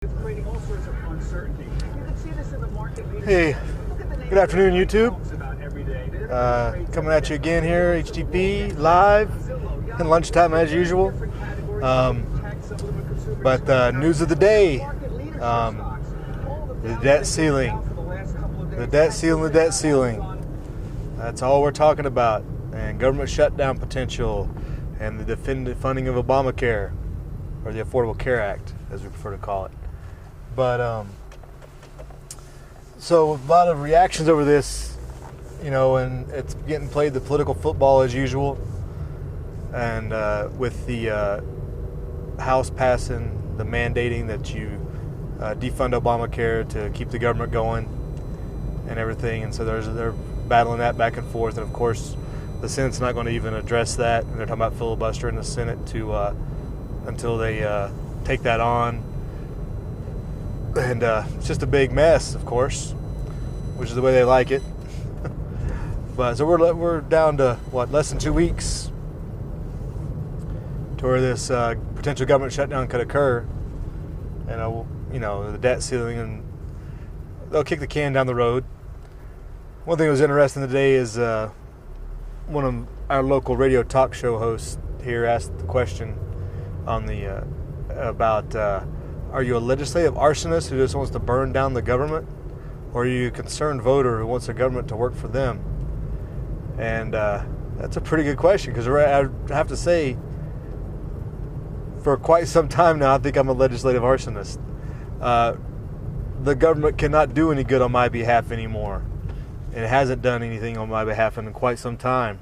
creating all sorts of uncertainty. You can see this in the market. Hey, good afternoon, YouTube. Coming at you again here, HTP live in lunchtime as usual. But news of the day: the debt ceiling, the debt ceiling. That's all we're talking about, and government shutdown potential, and the definitive funding of Obamacare, or the Affordable Care Act, as we prefer to call it. But so a lot of reactions over this, and it's getting played the political football as usual. And with the House passing the mandating that you defund Obamacare to keep the government going and everything, and so they're battling that back and forth. And of course, the Senate's not going to even address that. And they're talking about filibustering the Senate to until they take that on. And it's just a big mess, of course, which is the way they like it. But so we're down to less than 2 weeks to where this potential government shutdown could occur, and the debt ceiling, and they'll kick the can down the road. One thing that was interesting today is one of our local radio talk show hosts here asked the question on the about. Are you a legislative arsonist who just wants to burn down the government? Or are you a concerned voter who wants the government to work for them? And that's a pretty good question, because I have to say, for quite some time now, I think I'm a legislative arsonist. The government cannot do any good on my behalf anymore. And it hasn't done anything on my behalf in quite some time.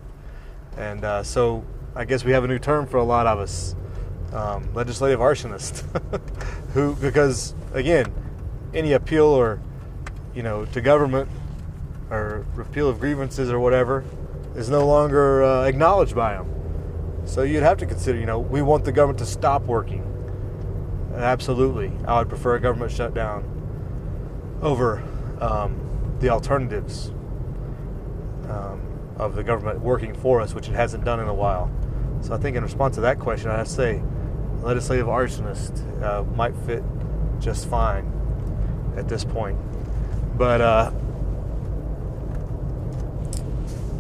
And so I guess we have a new term for a lot of us. Legislative arsonist. Because again, any appeal or to government or repeal of grievances or whatever is no longer acknowledged by them. So you'd have to consider, we want the government to stop working. Absolutely, I would prefer a government shutdown over the alternatives of the government working for us, which it hasn't done in a while. So I think in response to that question, I have to say, legislative arsonist might fit just fine at this point. But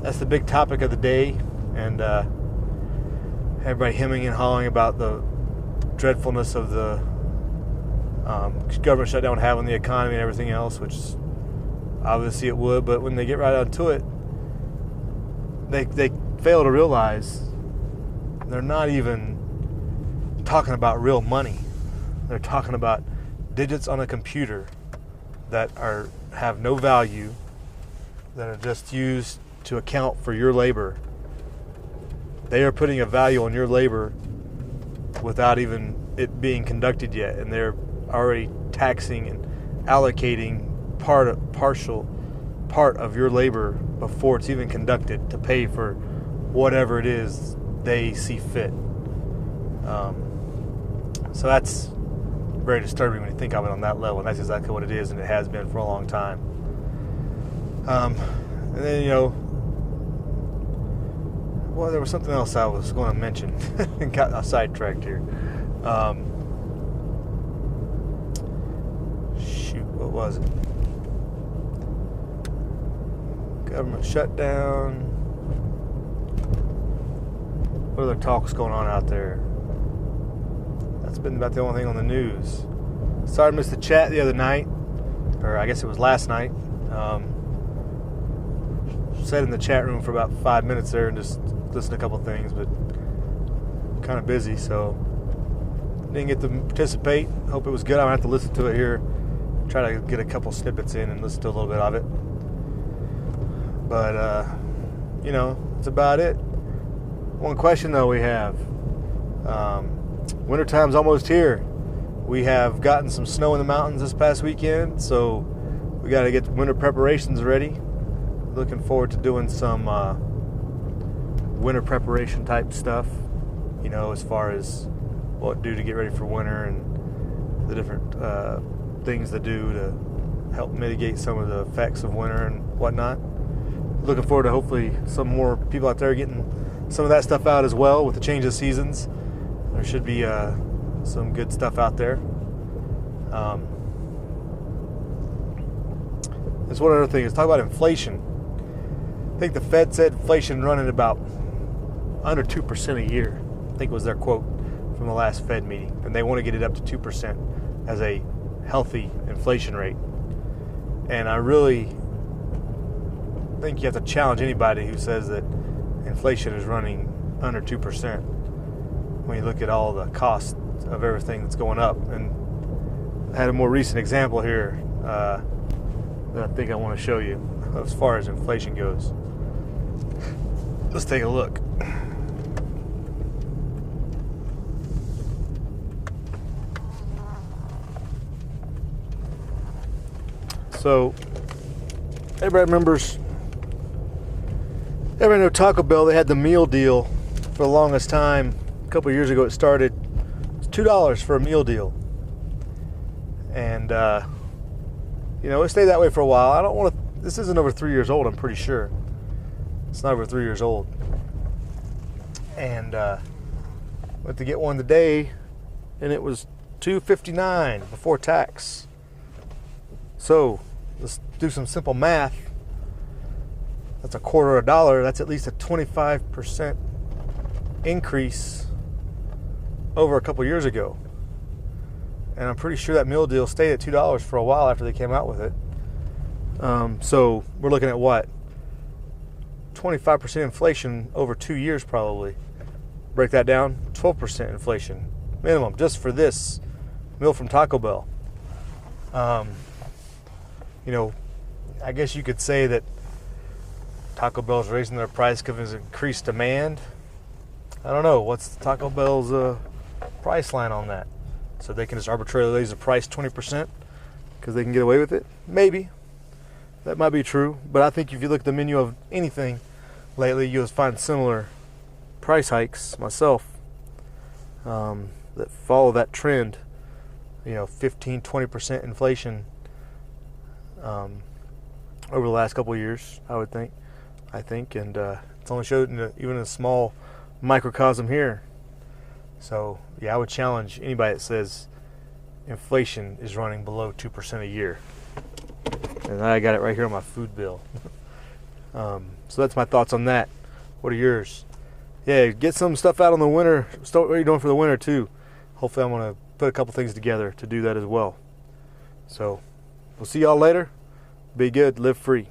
that's the big topic of the day, and everybody hemming and hawing about the dreadfulness of the government shutdown would have on the economy and everything else, which obviously it would. But when they get right down to it, they fail to realize they're not even talking about real money. They're talking about digits on a computer that have no value, that are just used to account for your labor. They are putting a value on your labor without even it being conducted yet, and they're already taxing and allocating partial part of your labor before it's even conducted to pay for whatever it is they see fit. So that's very disturbing when you think of it on that level, and that's exactly what it is, and it has been for a long time. And then, there was something else I was going to mention and got sidetracked here. What was it? Government shutdown. What other talk's going on out there? That's been about the only thing on the news. Sorry I missed the chat the other night, or I guess it was last night. Sat in the chat room for about 5 minutes there and just listened to a couple things, but kind of busy, so didn't get to participate. Hope it was good. I'm going to have to listen to it here, try to get a couple snippets in and listen to a little bit of it. But, that's about it. One question, though, we have. Wintertime's almost here. We have gotten some snow in the mountains this past weekend, so we got to get the winter preparations ready. Looking forward to doing some winter preparation type stuff, as far as what to do to get ready for winter and the different things to do to help mitigate some of the effects of winter and whatnot. Looking forward to hopefully some more people out there getting some of that stuff out as well with the change of seasons. There should be some good stuff out there. There's one other thing. Let's talk about inflation. I think the Fed said inflation running about under 2% a year. I think was their quote from the last Fed meeting. And they want to get it up to 2% as a healthy inflation rate. And I really think you have to challenge anybody who says that inflation is running under 2% when you look at all the costs of everything that's going up. And I had a more recent example here that I think I want to show you as far as inflation goes. Let's take a look. So, everybody know Taco Bell, they had the meal deal for the longest time. A couple of years ago it started. It's $2 for a meal deal. And, it stayed that way for a while. I don't want to, this isn't over 3 years old, I'm pretty sure. It's not over 3 years old. And, went to get one today, and it was $2.59 before tax. So, let's do some simple math. That's a quarter of a dollar. That's at least a 25% increase over a couple years ago. And I'm pretty sure that meal deal stayed at $2 for a while after they came out with it. So we're looking at what? 25% inflation over 2 years probably. Break that down, 12% inflation minimum just for this meal from Taco Bell. I guess you could say that Taco Bell's raising their price because of increased demand. I don't know. What's Taco Bell's price line on that? So they can just arbitrarily raise the price 20% because they can get away with it? Maybe. That might be true. But I think if you look at the menu of anything lately, you'll find similar price hikes myself that follow that trend. 15, 20% inflation over the last couple of years, I think, and it's only showed even in a small microcosm here. So, I would challenge anybody that says inflation is running below 2% a year. And I got it right here on my food bill. So that's my thoughts on that. What are yours? Yeah, get some stuff out on the winter. Start what you're doing for the winter too. Hopefully I'm going to put a couple things together to do that as well. So, we'll see y'all later. Be good, live free.